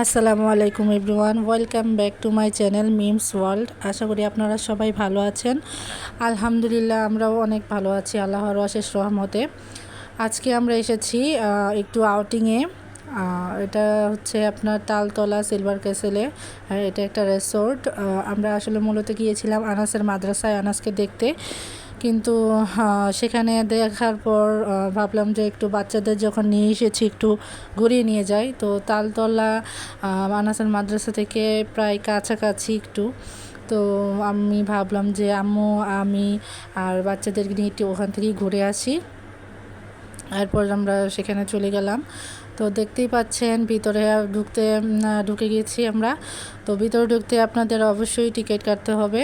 আসসালামু আলাইকুম everyone, welcome back to my channel memes world. আশা করি আপনারা সবাই ভালো আছেন। আলহামদুলিল্লাহ, আমরাও অনেক ভালো আছি আল্লাহর অশেষ রহমতে। আজকে আমরা এসেছি একটু আউটিংয়ে। এটা হচ্ছে আপনার তালতলা সিলভার ক্যাসেলে। এটা একটা রিসোর্ট। আমরা আসলে মূলত গিয়েছিলাম আনাসের মাদ্রাসায় আনাসকে দেখতে, কিন্তু সেখানে দেখার পর ভাবলাম যে একটু বাচ্চাদের যখন নিয়ে এসেছি একটু ঘুরিয়ে নিয়ে যাই। তো তালতলা আনাসের মাদ্রাসা থেকে প্রায় কাছাকাছি একটু। তো আমি ভাবলাম যে আম্মু আমি আর বাচ্চাদেরকে নিয়ে একটু ওখান থেকেই ঘুরে আসি। এরপর আমরা সেখানে চলে গেলাম। তো দেখতেই পাচ্ছেন ভিতরে ঢুকে গিয়েছি আমরা। তো ভিতরে ঢুকতে আপনাদের অবশ্যই টিকিট কাটতে হবে।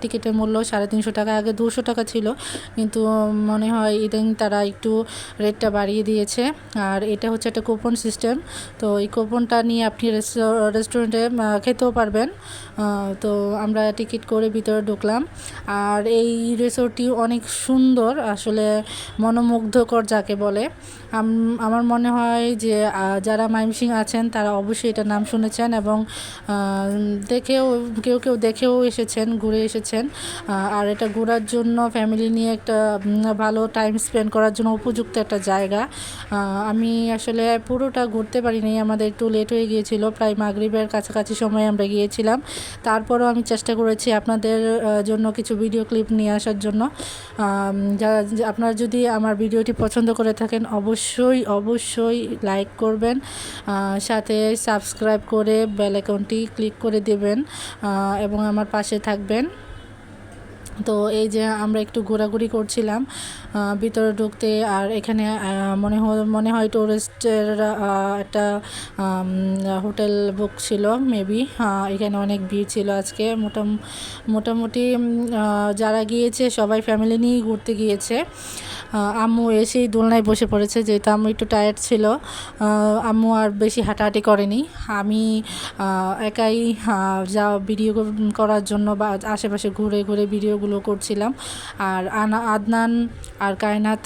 টিকিটের মূল্য 350 টাকা, আগে 200 টাকা ছিল, কিন্তু মনে হয় ইদানিং তারা একটু রেটটা বাড়িয়ে দিয়েছে। আর এটা হচ্ছে একটা কুপন সিস্টেম। তো এই কুপনটা নিয়ে আপনি রেস্টুরেন্টে খেতেও পারবেন। তো আমরা টিকিট করে ভিতরে ঢুকলাম। আর এই রিসোর্টটি অনেক সুন্দর, আসলে মনোমুগ্ধকর যাকে বলে। আমার মনে হয় যে যারা ময়মনসিংহ আছেন তারা অবশ্যই এটার নাম শুনেছেন এবং দেখেও কেউ দেখেও এসেছেন, ঘুরে এসেছেন। আর এটা ঘোরার জন্য ফ্যামিলি নিয়ে একটা ভালো টাইম স্পেন্ড করার জন্য উপযুক্ত একটা জায়গা। আমি আসলে পুরোটা ঘুরতে পারিনি, আমাদের একটু লেট হয়ে গিয়েছিল, প্রায় মাগরিবের কাছাকাছি সময় আমরা গিয়েছিলাম। তারপরও আমি চেষ্টা করেছি আপনাদের জন্য কিছু ভিডিও ক্লিপ নিয়ে আসার জন্য। আপনারা যদি আমার ভিডিওটি পছন্দ করে থাকেন অবশ্যই লাইক করবেন, সাথে সাবস্ক্রাইব করে বেল আইকনটি ক্লিক করে দেবেন এবং আমার পাশে থাকবেন। তো এই যে আমরা একটু ঘোরাঘুরি করছিলাম ভিতরে ঢুকতে। আর এখানে মনে হয় টুরিস্টের একটা হোটেল বুক ছিল মেবি। এখানে অনেক ভিড় ছিল আজকে। মোটামুটি যারা গিয়েছে সবাই ফ্যামিলি নিয়েই ঘুরতে গিয়েছে। আম্মু এসেই দোলনায় বসে পড়েছে, যেহেতু আম্মু একটু টায়ার্ড ছিল। আম্মু আর বেশি হাঁটাহাঁটি করেনি। আমি একাই যা ভিডিও করার জন্য বা আশেপাশে ঘুরে ঘুরে ভিডিওগুলো করছিলাম। আর আদনান আর কায়নাত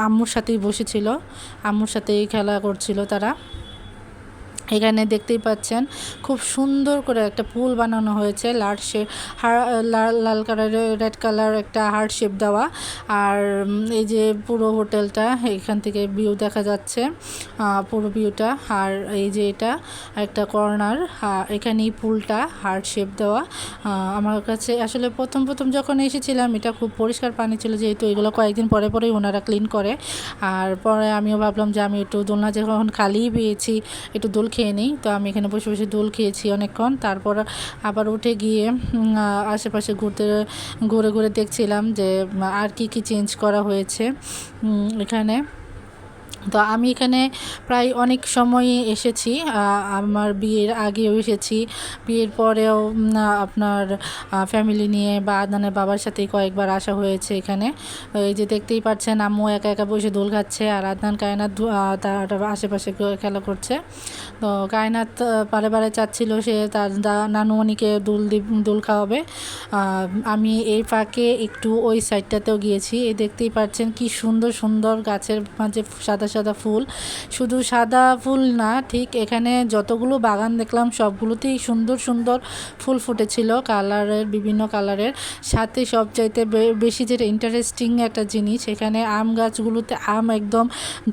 আম্মুর সাথেই বসেছিল, আম্মুর সাথেই খেলা করছিল তারা। এখানে দেখতেই পাচ্ছেন খুব সুন্দর করে একটা পুল বানানো হয়েছে, লাল কালারের রেড কালার একটা হার্ট শেপ দেওয়া। আর এই যে পুরো হোটেলটা, এখান থেকে ভিউ দেখা যাচ্ছে পুরো ভিউটা। আর এই যে এটা একটা কর্নার, এখানেই পুলটা হার্ট শেপ দেওয়া। আমার কাছে আসলে প্রথম যখন এসেছিলাম এটা খুব পরিষ্কার পানি ছিল, যেহেতু এগুলো কয়েকদিন পরেই ওনারা ক্লিন করে। আর পরে আমিও ভাবলাম যে আমি একটু দোলনা যখন খালিই পেয়েছি একটু দোল খেয়ে নিই। তো আমি এখানে বসে বসে দোল খেয়েছি অনেকক্ষণ। তারপর আবার উঠে গিয়ে আশেপাশে ঘুরে ঘুরে দেখছিলাম যে আর কি চেঞ্জ করা হয়েছে এখানে। তো আমি এখানে প্রায় অনেক সময়ই এসেছি, আমার বিয়ের আগেও এসেছি, বিয়ের পরেও আপনার ফ্যামিলি নিয়ে বা আদনানের বাবার সাথেই কয়েকবার আসা হয়েছে এখানে। এই যে দেখতেই পাচ্ছেন আম্মু একা একা বসে দোল খাচ্ছে, আর আদনান কায়নাত তার আশেপাশে খেলা করছে। তো কায়নাত বারে চাচ্ছিল সে তার নানুমণিকে দোল খাওয়াবে। আমি এই ফাঁকে একটু ওই সাইডটাতেও গিয়েছি। এই দেখতেই পাচ্ছেন কি সুন্দর গাছের মাঝে সাদা ফুল। শুধু সাদা ফুল না, ঠিক এখানে যতগুলো বাগান দেখলাম সবগুলোতেই সুন্দর ফুল ফুটেছিল, বিভিন্ন কালারের। সাথে সবচাইতে বেশি যেটা ইন্টারেস্টিং একটা জিনিস, এখানে আম গাছগুলোতে আম একদম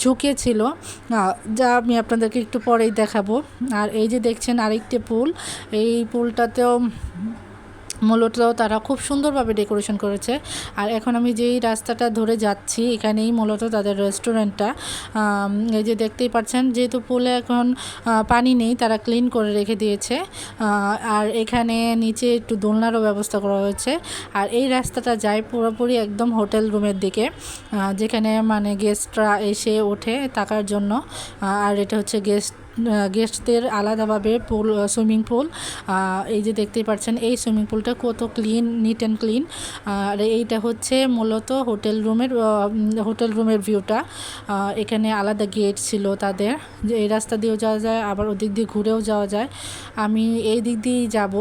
ঝুঁকেছিল, যা আমি আপনাদেরকে একটু পরেই দেখাবো। আর এই যে দেখছেন আরেকটি পুল, এই পুলটাতেও মূলত তারা খুব সুন্দরভাবে ডেকোরেশন করেছে। আর এখন আমি যেই রাস্তাটা ধরে যাচ্ছি এখানেই মূলত তাদের রেস্টুরেন্টটা। এই যে দেখতেই পাচ্ছেন, যেহেতু পুলে এখন পানি নেই তারা ক্লিন করে রেখে দিয়েছে। আর এখানে নিচে একটু দোলনারও ব্যবস্থা করা হয়েছে। আর এই রাস্তাটা যায় পুরোপুরি একদম হোটেল রুমের দিকে, যেখানে মানে গেস্টরা এসে ওঠে থাকার জন্য। আর এটা হচ্ছে গেস্টদের আলাদাভাবে সুইমিং পুল। এই যে দেখতেই পাচ্ছেন এই সুইমিং পুলটা কত নিট অ্যান্ড ক্লিন। আর এইটা হচ্ছে মূলত হোটেল রুমের ভিউটা। এখানে আলাদা গেট ছিল তাদের, যে এই রাস্তা দিয়েও যাওয়া যায়, আবার ওদিক দিয়ে ঘুরেও যাওয়া যায়। আমি এই দিক দিয়েই যাব।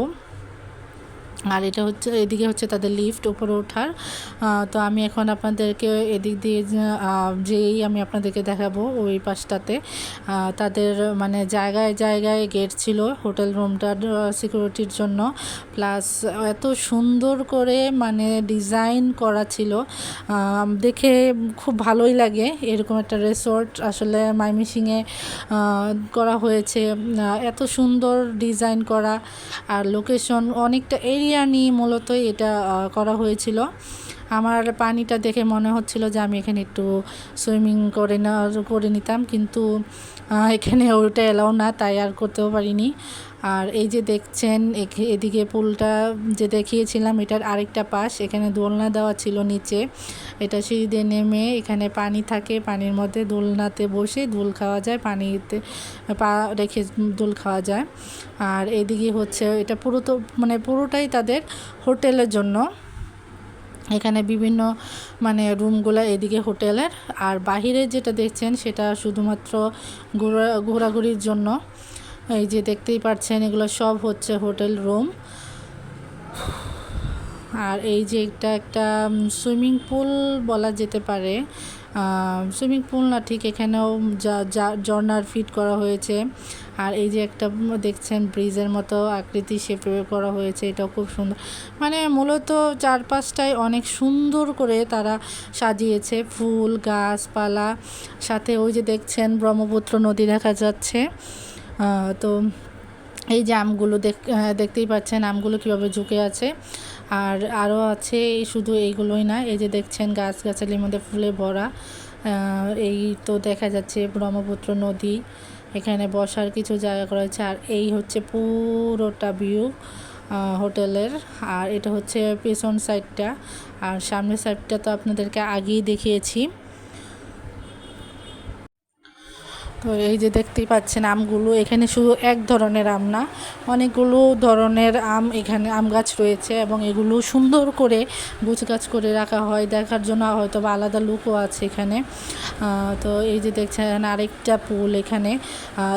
আর এটা হচ্ছে এদিকে হচ্ছে তাদের লিফট উপরে ওঠার। তো আমি এখন আপনাদেরকে এদিক দিয়ে যেই আমি আপনাদেরকে দেখাবো ওই পাশটাতে তাদের মানে জায়গায় জায়গায় গেট ছিল হোটেল রুমটার সিকিউরিটির জন্য, প্লাস এত সুন্দর করে মানে ডিজাইন করা ছিল, দেখে খুব ভালোই লাগে। এরকম একটা রিসোর্ট আসলে ময়মনসিংহে করা হয়েছে, এত সুন্দর ডিজাইন করা, আর লোকেশন অনেকটা এরিয়া নিয়ে মূলত এটা করা হয়েছিল। আমার পানিটা দেখে মনে হচ্ছিল যে আমি এখানে একটু সুইমিং করে নিতাম, কিন্তু এখানে ওটা এলাও না, তাই আর করতেও পারিনি। আর এই যে দেখছেন এদিকে পুলটা যে দেখিয়েছিলাম এটার আরেকটা পাশ, এখানে দোলনা দেওয়া ছিল নিচে, এটা সিঁড়ি দিয়ে নেমে এখানে পানি থাকে, পানির মধ্যে দোলনাতে বসে দোল খাওয়া যায়, পানিতে পা রেখে দোল খাওয়া যায়। আর এদিকে হচ্ছে এটা পুরোটাই তাদের হোটেলের জন্য, এখানে বিভিন্ন মানে রুমগুলো এদিকে হোটেলের, আর বাহিরে যেটা দেখছেন সেটা শুধুমাত্র ঘোরাঘুরির জন্য। এই যে দেখতেই পাচ্ছেন এগুলো সব হচ্ছে হোটেল রুম। আর এই যে এটা একটা সুইমিং পুল বলা যেতে পারে, সুইমিং পুল না ঠিক, এখানেও ঝর্ণার ফিট করা হয়েছে। আর এই যে একটা দেখছেন ব্রিজের মতো আকৃতি শেপে করা হয়েছে, এটাও খুব সুন্দর, মানে মূলত চারপাশটায় অনেক সুন্দর করে তারা সাজিয়েছে, ফুল গাছপালা, সাথে ওই যে দেখছেন ব্রহ্মপুত্র নদী দেখা যাচ্ছে। তো এই যে আমগুলো দেখতেই পাচ্ছেন আমগুলো কীভাবে ঝুঁকে আছে, আর আরও আছে, শুধু এইগুলোই না, এই যে দেখছেন গাছগাছালির মধ্যে ফুলে ভরা, এই তো দেখা যাচ্ছে ব্রহ্মপুত্র নদী, এখানে বসার কিছু জায়গা করা হয়েছে। আর এই হচ্ছে পুরোটা ভিউ হোটেলের, আর এটা হচ্ছে পেছন সাইডটা, আর সামনের সাইডটা তো আপনাদেরকে আগেই দেখিয়েছি। তো এই যে দেখতেই পাচ্ছেন আমগুলো, এখানে শুধু এক ধরনের আম না, অনেকগুলো ধরনের আম এখানে আম গাছ রয়েছে, এবং এগুলো সুন্দর করে গাছ করে রাখা হয়, দেখার জন্য হয়তো বা আলাদা লুকও আছে এখানে। তো এই যে দেখছেন আরেকটা পুল,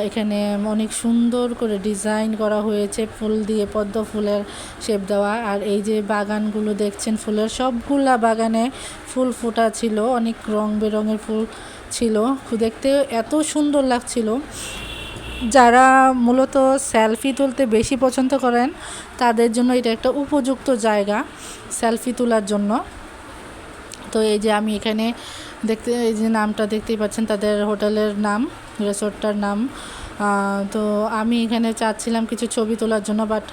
এখানে অনেক সুন্দর করে ডিজাইন করা হয়েছে ফুল দিয়ে, পদ্ম ফুলের শেপ দেওয়া। আর এই যে বাগানগুলো দেখছেন ফুলের, সবগুলা বাগানে ফুল ফোটা ছিল, অনেক রং বেরঙের ফুল ছিল, দেখতে এত সুন্দর লাগছিল। যারা মূলত সেলফি তুলতে বেশি পছন্দ করেন তাদের জন্য এটা একটা উপযুক্ত জায়গা সেলফি তোলার জন্য। তো এই যে আমি এখানে এই যে নামটা দেখতেই পাচ্ছেন তাদের হোটেলের নাম, রিসোর্টটার নাম। তো আমি এখানে চাচ্ছিলাম কিছু ছবি তোলার জন্য, বাট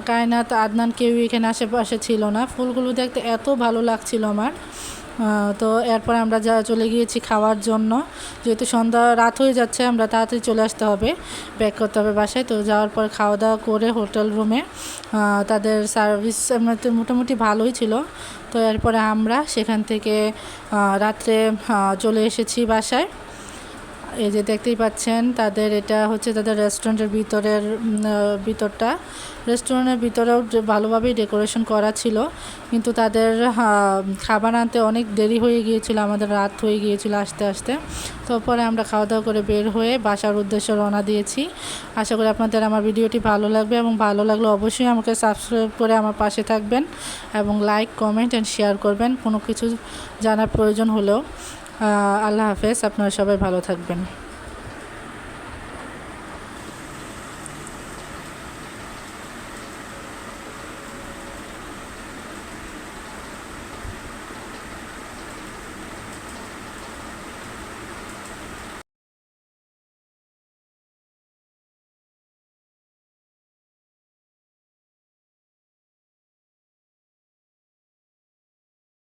কায়নাত আদনান কেউই এখানে আশেপাশে ছিল না। ফুলগুলো দেখতে এত ভালো লাগছিল আমার। তো এরপর আমরা চলে গিয়েছি খাওয়ার জন্য, যেহেতু রাত হয়ে যাচ্ছে, আমরা তাড়াতাড়ি চলে আসতে হবে, ব্যাক করতে হবে বাসায়। তো যাওয়ার পর খাওয়া দাওয়া করে হোটেল রুমে তাদের সার্ভিস মোটামুটি ভালোই ছিল। তো এরপরে আমরা সেখান থেকে রাত্রে চলে এসেছি বাসায়। এই যে দেখতেই পাচ্ছেন তাদের এটা হচ্ছে তাদের রেস্টুরেন্টের ভিতরটা, রেস্টুরেন্টের ভিতরেও ভালোভাবেই ডেকোরেশন করা ছিল, কিন্তু তাদের খাবার আনতে অনেক দেরি হয়ে গিয়েছিল, আমাদের রাত হয়ে গিয়েছিল আসতে আসতে। তো পরে আমরা খাওয়া দাওয়া করে বের হয়ে বাসার উদ্দেশ্যে রওনা দিয়েছি। আশা করি আপনাদের আমার ভিডিওটি ভালো লাগবে, এবং ভালো লাগলে অবশ্যই আমাকে সাবস্ক্রাইব করে আমার পাশে থাকবেন, এবং লাইক কমেন্ট অ্যান্ড শেয়ার করবেন কোনো কিছু জানার প্রয়োজন হলেও। আল্লাহ হাফেজ, আপনারা সবাই ভালো থাকবেন।